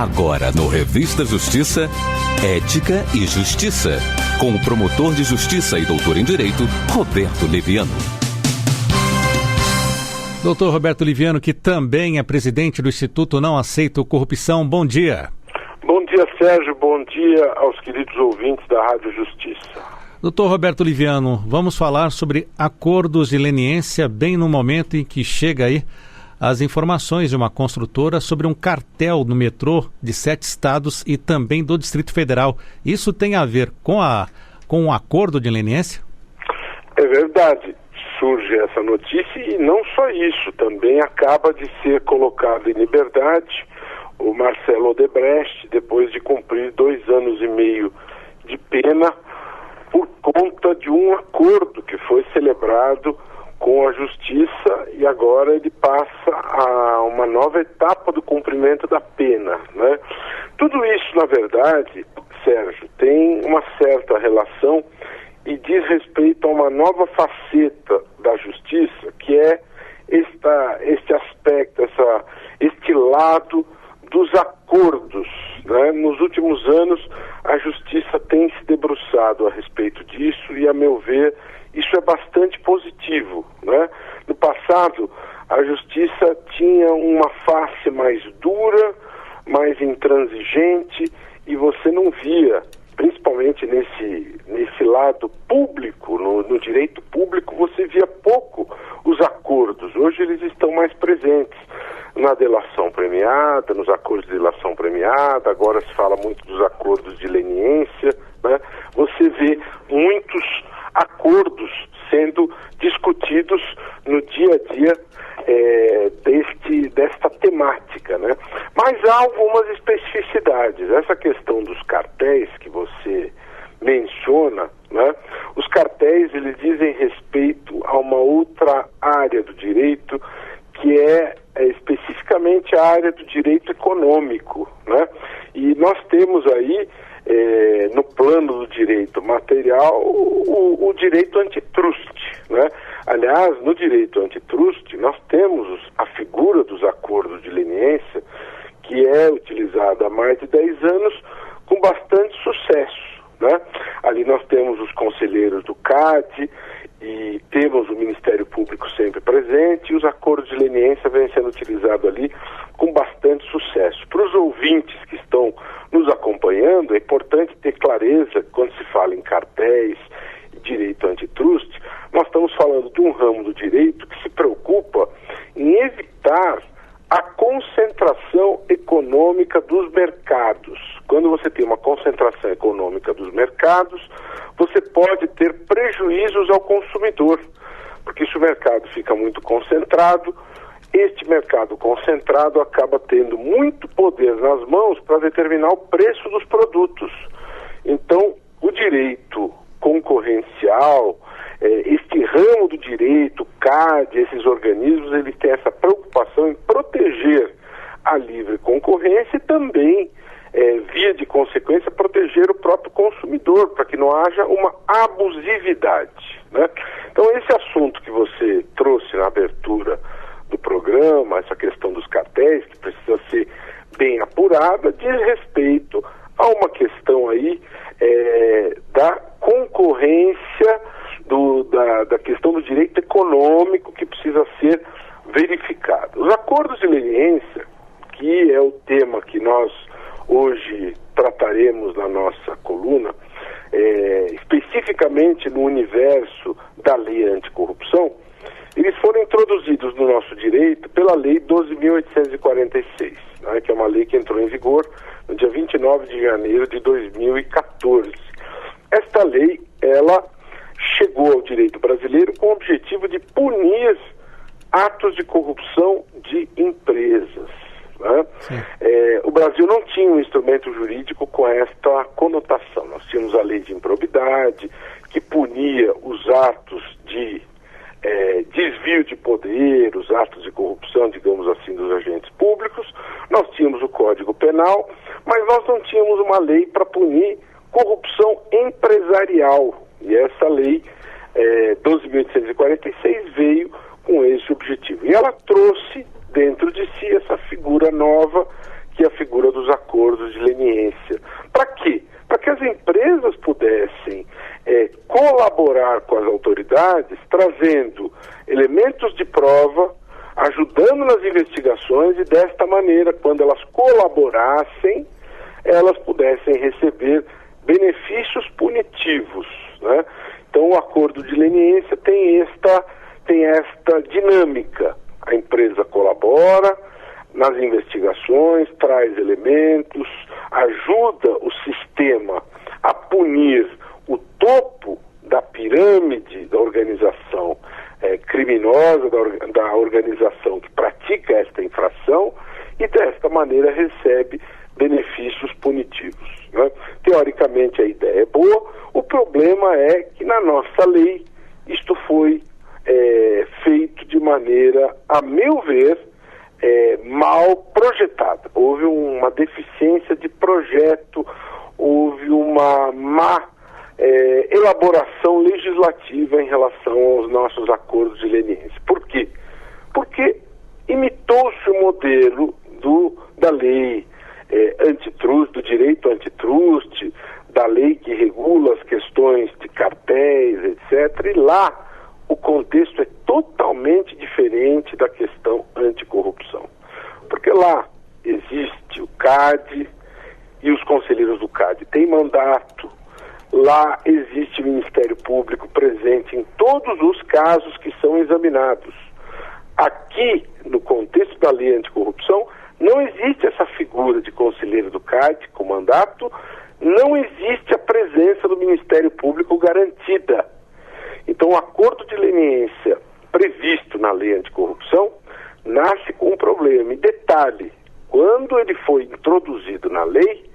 Agora no Revista Justiça, Ética e Justiça, com o promotor de justiça e doutor em Direito, Roberto Liviano. Doutor Roberto Liviano, que também é presidente do Instituto Não Aceito Corrupção, bom dia. Bom dia, Sérgio, bom dia aos queridos ouvintes da Rádio Justiça. Doutor Roberto Liviano, vamos falar sobre acordos de leniência bem no momento em que chega aí as informações de uma construtora sobre um cartel no metrô de 7 estados e também do Distrito Federal. Isso tem a ver com um acordo de leniência? É verdade. Surge essa notícia e não só isso, também acaba de ser colocado em liberdade o Marcelo Odebrecht, depois de cumprir 2 anos e meio de pena por conta de um acordo que foi celebrado com a Justiça, e agora ele passa a uma nova etapa do cumprimento da pena, né? Tudo isso, na verdade, Sérgio, tem uma certa relação e diz respeito a uma nova faceta da Justiça, que é este aspecto, este lado dos acordos, né? Nos últimos anos, a Justiça tem se debruçado a respeito disso e, a meu ver, isso é bastante positivo, né? No passado, a Justiça tinha uma face mais dura, mais intransigente, e você não via, principalmente nesse lado público, no direito público, você via pouco os acordos. Hoje eles estão mais presentes na delação premiada, nos acordos de delação premiada, agora se fala muito dos acordos de leniência, né? Você vê muitos acordos sendo discutidos no dia a dia desta temática, né? Mas há algumas especificidades. Essa questão dos cartéis que você menciona, né? Os cartéis, eles dizem respeito a uma outra área do direito, que é especificamente a área do direito econômico, né? E nós temos aí, no plano do direito material, o direito antitruste, né? Aliás, no direito antitruste, nós temos a figura dos acordos de leniência, que é utilizada há mais de 10 anos com bastante sucesso, né? Ali nós temos os conselheiros do CAD e temos o Ministério Público sempre presente, e os acordos de leniência vêm sendo utilizados ali com bastante sucesso. Para os ouvintes que estão nos acompanhando, é importante ter clareza quando se fala em cartéis e direito antitruste, nós estamos falando de um ramo do direito que se preocupa em evitar a concentração econômica dos mercados. Quando você tem uma concentração econômica dos mercados, você pode ter prejuízos ao consumidor, porque se o mercado fica muito concentrado, este mercado concentrado acaba tendo muito poder nas mãos para determinar o preço dos produtos. Então, o direito concorrencial, este ramo do direito, CAD, esses organismos, eles têm essa preocupação em proteger a livre concorrência e também, via de consequência, proteger o próprio consumidor, para que não haja uma abusividade, né? Então, esse assunto que você trouxe na abertura do programa, essa questão dos cartéis, que precisa ser bem apurada, diz respeito a uma questão aí da concorrência, da questão do direito econômico que precisa ser verificado. Os acordos de leniência, que é o tema que nós hoje trataremos na nossa coluna, especificamente no universo da lei anticorrupção, eles foram introduzidos no nosso direito pela Lei 12.846, né, que é uma lei que entrou em vigor no dia 29 de janeiro de 2014. Esta lei, ela chegou ao direito brasileiro com o objetivo de punir atos de corrupção de empresas, né? O Brasil não tinha um instrumento jurídico com esta conotação. Nós tínhamos a lei de improbidade, que punia os atos de desvio de poder, os atos de corrupção, digamos assim, dos agentes públicos. Nós tínhamos o Código Penal, mas nós não tínhamos uma lei para punir corrupção empresarial. E essa lei 12.846 veio com esse objetivo. E ela trouxe dentro de si essa figura nova, que é a figura dos acordos acordos de leniência. Para quê? Para que as empresas pudessem colaborar com as autoridades, trazendo elementos de prova, ajudando nas investigações e desta maneira, quando elas colaborassem, elas pudessem receber benefícios punitivos, né? Então o acordo de leniência tem esta dinâmica. A empresa colabora nas investigações, traz elementos, ajuda o sistema a punir o topo da pirâmide da organização criminosa, da organização que pratica esta infração, e desta maneira recebe benefícios punitivos, né? Teoricamente a ideia é boa, o problema é que na nossa lei isto foi feito de maneira, a meu ver, mal projetada. Houve uma deficiência de projeto, houve uma má elaboração legislativa em relação aos nossos acordos de leniência. Por quê? Porque imitou-se o modelo da lei antitruste, do direito antitruste, da lei que regula as questões de cartéis, etc. E lá o contexto é totalmente diferente da questão anticorrupção. Porque lá existe o CAD e os conselheiros do CAD têm mandato. Lá existe o Ministério Público presente em todos os casos que são examinados. Aqui, no contexto da lei anticorrupção, não existe essa figura de conselheiro do CAD com mandato, não existe a presença do Ministério Público garantida. Então, o acordo de leniência previsto na lei anticorrupção nasce com um problema. E detalhe, quando ele foi introduzido na lei,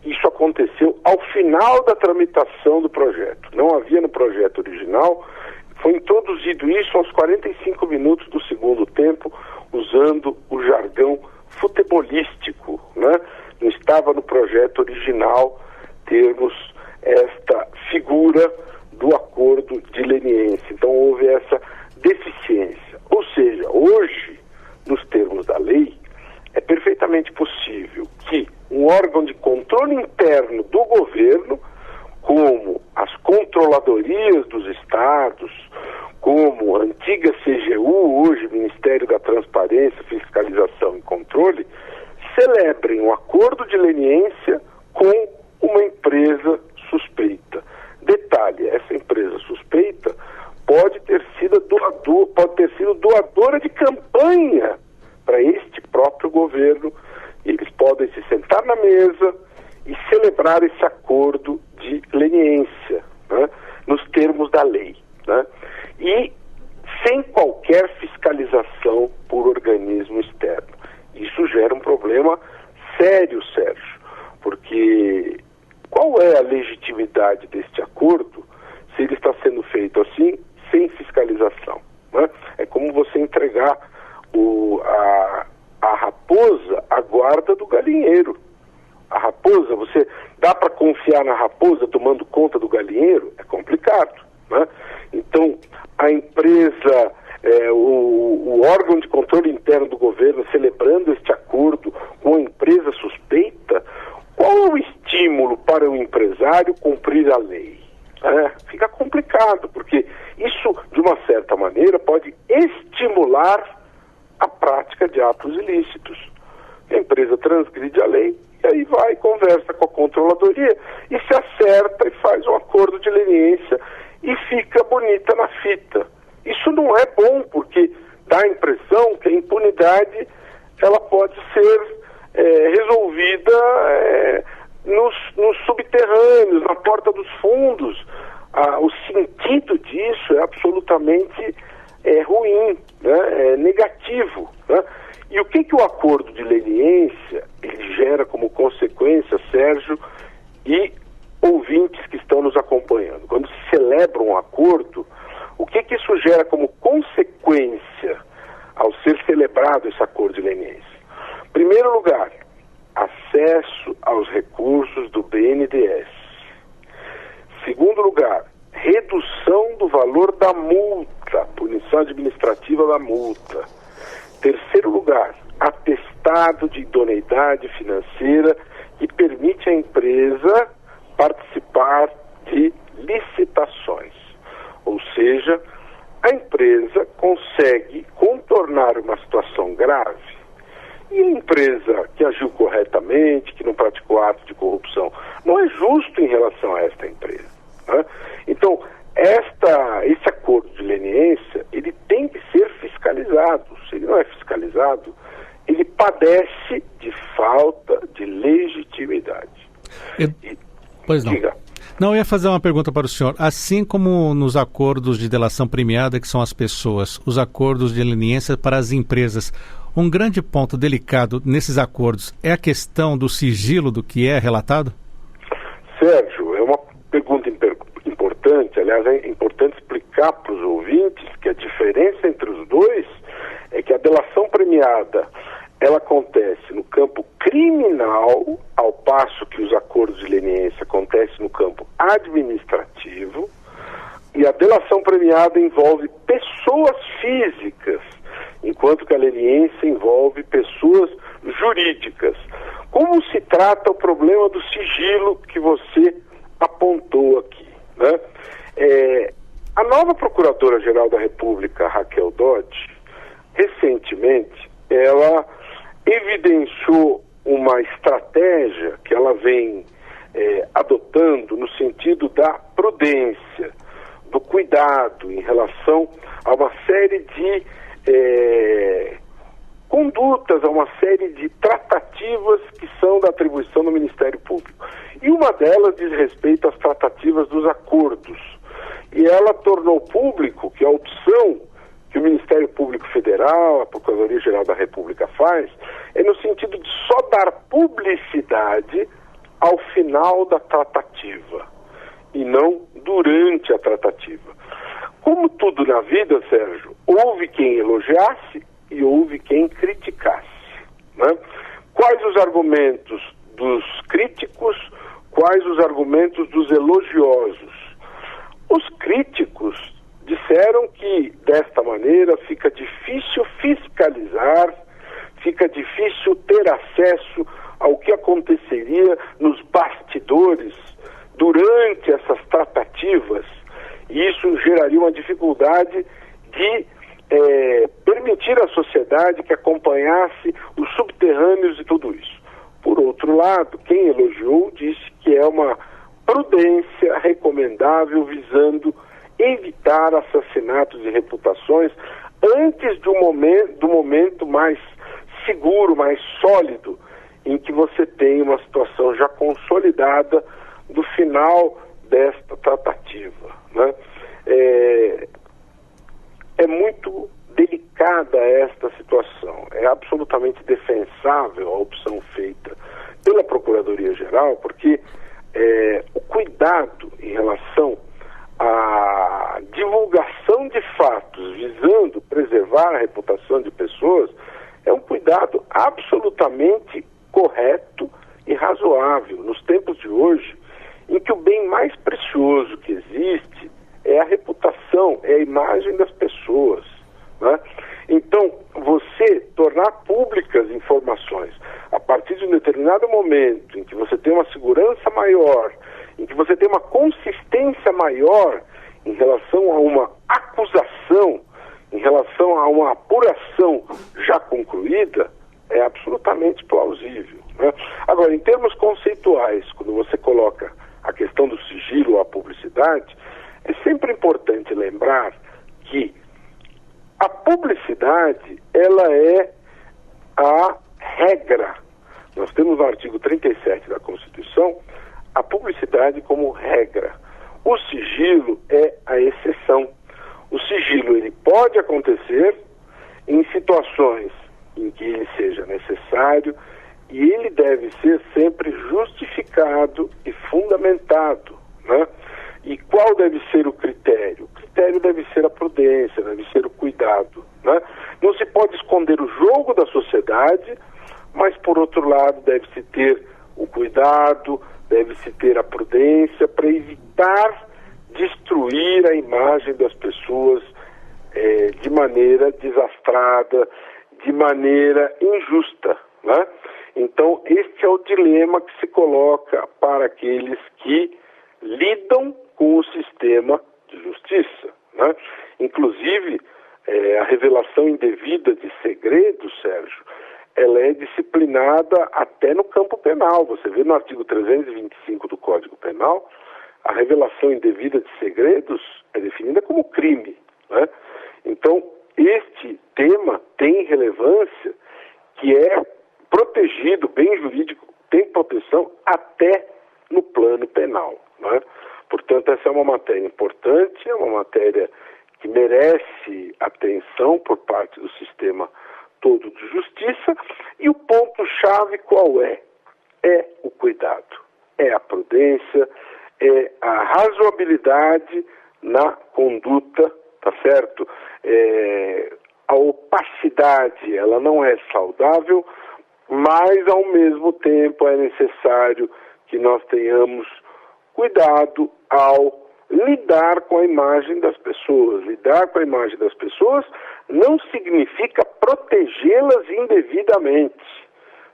isso aconteceu ao final da tramitação do projeto. Não havia no projeto original, foi introduzido isso aos 45 minutos do segundo tempo, usando o jargão futebolístico, né? Não estava no projeto original termos esta figura do acordo de leniência. Então houve essa deficiência. Ou seja, hoje, nos termos da lei, é perfeitamente possível que um órgão de controle interno do governo, como as controladorias dos estados, como a antiga CGU, hoje Ministério da Transparência, Fiscalização e Controle, celebrem um acordo de leniência com uma empresa suspeita. Detalhe, essa empresa suspeita pode ter sido doadora de campanha para este próprio governo, e eles podem se sentar na mesa e celebrar esse acordo de leniência, né, nos termos da lei, né, e sem qualquer fiscalização por organismo externo. Isso gera um problema sério, Sérgio, porque qual é a legitimidade deste acordo se ele está sendo feito assim, sem fiscalização, né? É como você entregar a raposa à guarda do galinheiro. A raposa, você dá para confiar na raposa tomando conta do galinheiro? É complicado, né? Então, a empresa, o órgão de controle interno do governo celebrando este acordo com a empresa suspeita, qual é o estímulo para o empresário cumprir a lei? Fica complicado, porque isso, de uma certa maneira, pode estimular a prática de atos ilícitos. A empresa transgride a lei, e aí vai, conversa com a controladoria e se acerta e faz um acordo de leniência e fica bonita na fita. Isso não é bom, porque dá a impressão que a impunidade ela pode ser resolvida nos subterrâneos, na porta dos fundos. O sentido disso é absolutamente ruim, né? É negativo, né? E o que o acordo de leniência ele gera como consequência, Sérgio, e ouvintes que estão nos acompanhando? Quando se celebra um acordo, o que isso gera como consequência ao ser celebrado esse acordo de leniência? Em primeiro lugar, acesso aos recursos do BNDES. Segundo lugar, redução do valor da multa, punição administrativa da multa. Terceiro lugar, atestado estado de idoneidade financeira que permite à empresa participar de licitações. Ou seja, a empresa consegue contornar uma situação grave e a empresa que agiu corretamente, que não praticou atos de corrupção, não é justo em relação a esta empresa, né? Então, esse acordo de leniência, ele tem que ser fiscalizado. Se ele não é fiscalizado, ele padece de falta de legitimidade. Pois não. Diga. Não, eu ia fazer uma pergunta para o senhor. Assim como nos acordos de delação premiada, que são as pessoas, os acordos de leniência para as empresas, um grande ponto delicado nesses acordos é a questão do sigilo do que é relatado? Sérgio, é uma pergunta importante. Aliás, é importante explicar para os ouvintes que a diferença entre os dois é que a delação premiada, ela acontece no campo criminal, ao passo que os acordos de leniência acontecem no campo administrativo, e a delação premiada envolve pessoas físicas, enquanto que a leniência envolve pessoas jurídicas. Como se trata o problema do sigilo que você apontou aqui, né? A nova Procuradora-Geral da República, Raquel Dodge, recentemente, ela evidenciou uma estratégia que ela vem adotando no sentido da prudência, do cuidado em relação a uma série de condutas, a uma série de tratativas que são da atribuição do Ministério Público. E uma delas diz respeito às tratativas dos acordos. E ela tornou público que a opção que o Ministério Público Federal, a Procuradoria-Geral da República faz, é no sentido de só dar publicidade ao final da tratativa, e não durante a tratativa. Como tudo na vida, Sérgio, houve quem elogiasse e houve quem criticasse, né? Quais os argumentos dos críticos, quais os argumentos dos elogiosos? Os críticos disseram que, desta maneira, fica difícil fiscalizar, fica difícil ter acesso ao que aconteceria nos bastidores durante essas tratativas, e isso geraria uma dificuldade de permitir à sociedade que acompanhasse os subterrâneos de tudo isso. Por outro lado, quem elogiou disse que é uma prudência recomendável visando evitar assassinatos de reputações antes do momento mais seguro, mais sólido, em que você tem uma situação já consolidada do final desta tratativa, né? É muito delicada esta situação. É absolutamente defensável a opção feita pela Procuradoria-Geral, porque o cuidado em relação à divulgação de fatos visando preservar a reputação de pessoas é um cuidado absolutamente correto e razoável. Nos tempos de hoje, em que o bem mais precioso que existe é a reputação, é a imagem das pessoas, né? Então, você tornar públicas informações a partir de um determinado momento em que você tem uma segurança maior, em que você tem uma consistência maior em relação a uma acusação, em relação a uma apuração já concluída, é absolutamente plausível, né? Agora, em termos conceituais, quando você coloca a questão do sigilo ou a publicidade, é sempre importante lembrar que a publicidade, ela é a regra. Nós temos no artigo 37 da Constituição a publicidade como regra. O sigilo é a exceção. O sigilo, ele pode acontecer em situações em que ele seja necessário e ele deve ser sempre justificado e fundamentado, né? E qual deve ser o critério? O critério deve ser a prudência, deve ser o cuidado, né? Não se pode esconder o jogo da sociedade, mas, por outro lado, deve-se ter o cuidado, deve-se ter a prudência para evitar destruir a imagem das pessoas de maneira desastrada, de maneira injusta, né? Então, este é o dilema que se coloca para aqueles que lidam com o sistema de justiça, né? Inclusive, a revelação indevida de segredos, Sérgio, ela é disciplinada até no campo penal. Você vê no artigo 325 do Código Penal, a revelação indevida de segredos é definida como crime, né? Então, este tema tem relevância, que é protegido, bem jurídico, tem proteção até no plano penal, né? Portanto, essa é uma matéria importante, é uma matéria que merece atenção por parte do sistema todo de justiça, e o ponto-chave qual é? É o cuidado, é a prudência, é a razoabilidade na conduta, tá certo? A opacidade, ela não é saudável, mas ao mesmo tempo é necessário que nós tenhamos cuidado ao lidar com a imagem das pessoas. Lidar com a imagem das pessoas não significa protegê-las indevidamente,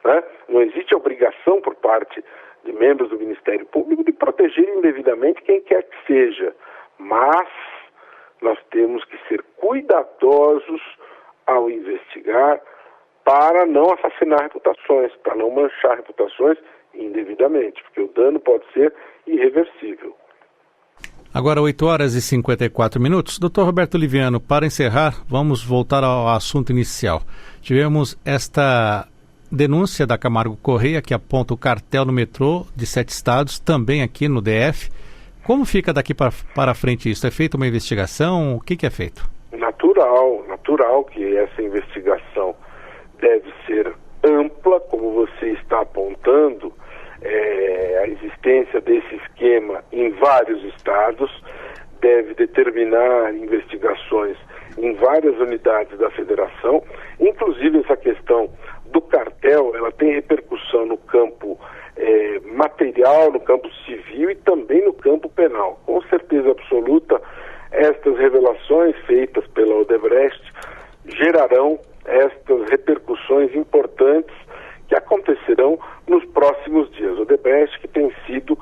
né? Não existe obrigação por parte de membros do Ministério Público de proteger indevidamente quem quer que seja, mas nós temos que ser cuidadosos ao investigar para não assassinar reputações, para não manchar reputações indevidamente, porque o dano pode ser irreversível. Agora, 8h54. Doutor Roberto Liviano, para encerrar, vamos voltar ao assunto inicial. Tivemos esta denúncia da Camargo Correia, que aponta o cartel no metrô de 7 estados, também aqui no DF. Como fica daqui para frente isso? É feita uma investigação? O que é feito? Natural que essa investigação deve ser ampla, como você está apontando. A existência desse esquema em vários estados deve determinar investigações em várias unidades da federação. Inclusive, essa questão do cartel, ela tem repercussão no campo material, no campo civil e também no campo penal. Com certeza absoluta, estas revelações feitas pela Odebrecht gerarão estas repercussões importantes que acontecerão nos próximos dias. O Odebrecht, que tem sido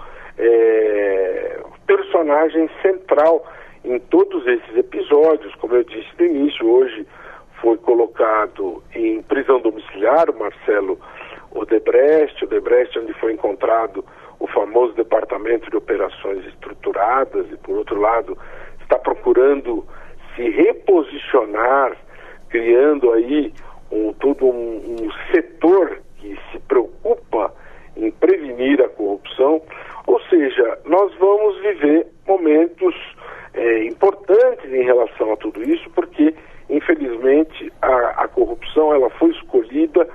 personagem central em todos esses episódios, como eu disse no início, hoje foi colocado em prisão domiciliar o Marcelo Odebrecht, onde foi encontrado o famoso Departamento de Operações Estruturadas, e por outro lado está procurando se reposicionar, criando aí todo um setor que se preocupa em prevenir a corrupção. Ou seja, nós vamos viver momentos importantes em relação a tudo isso, porque, infelizmente, a corrupção ela foi escolhida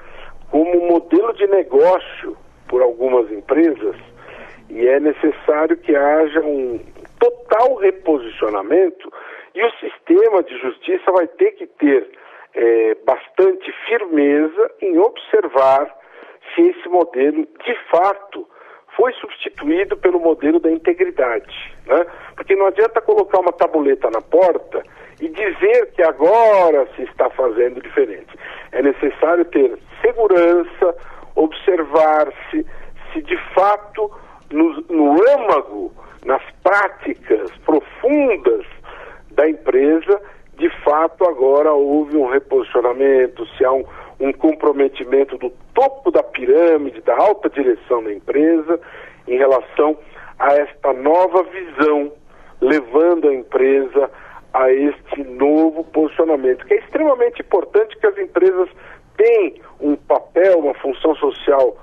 como modelo de negócio por algumas empresas, e é necessário que haja um total reposicionamento, e o sistema de justiça vai ter que ter bastante firmeza em observar se esse modelo, de fato, foi substituído pelo modelo da integridade, né? Porque não adianta colocar uma tabuleta na porta e dizer que agora se está fazendo diferente. É necessário ter segurança, observar-se se de fato no âmago, nas práticas profundas da empresa, de fato agora houve um reposicionamento, se há um comprometimento do topo da pirâmide, da alta direção da empresa, em relação a esta nova visão, levando a empresa a este novo posicionamento, que é extremamente importante, que as empresas têm um papel, uma função social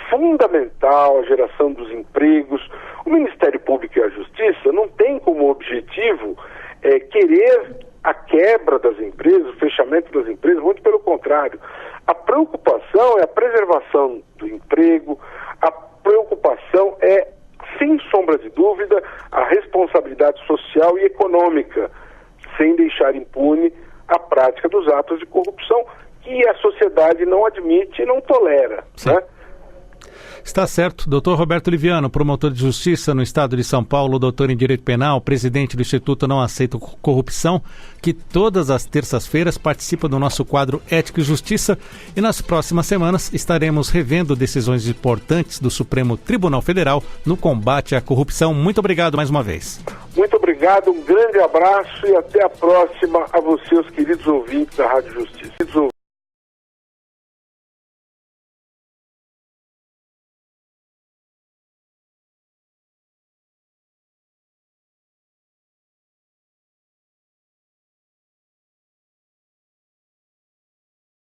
fundamental, a geração dos empregos. O Ministério Público e a Justiça não tem como objetivo querer a quebra das empresas, o fechamento das empresas, muito pelo contrário. A preocupação é a preservação do emprego, a preocupação é, sem sombra de dúvida, a responsabilidade social e econômica, sem deixar impune a prática dos atos de corrupção que a sociedade não admite e não tolera, né? Está certo. Doutor Roberto Liviano, promotor de justiça no estado de São Paulo, doutor em Direito Penal, presidente do Instituto Não Aceito Corrupção, que todas as terças-feiras participa do nosso quadro Ética e Justiça, e nas próximas semanas estaremos revendo decisões importantes do Supremo Tribunal Federal no combate à corrupção. Muito obrigado mais uma vez. Muito obrigado, um grande abraço e até a próxima a vocês, queridos ouvintes da Rádio Justiça.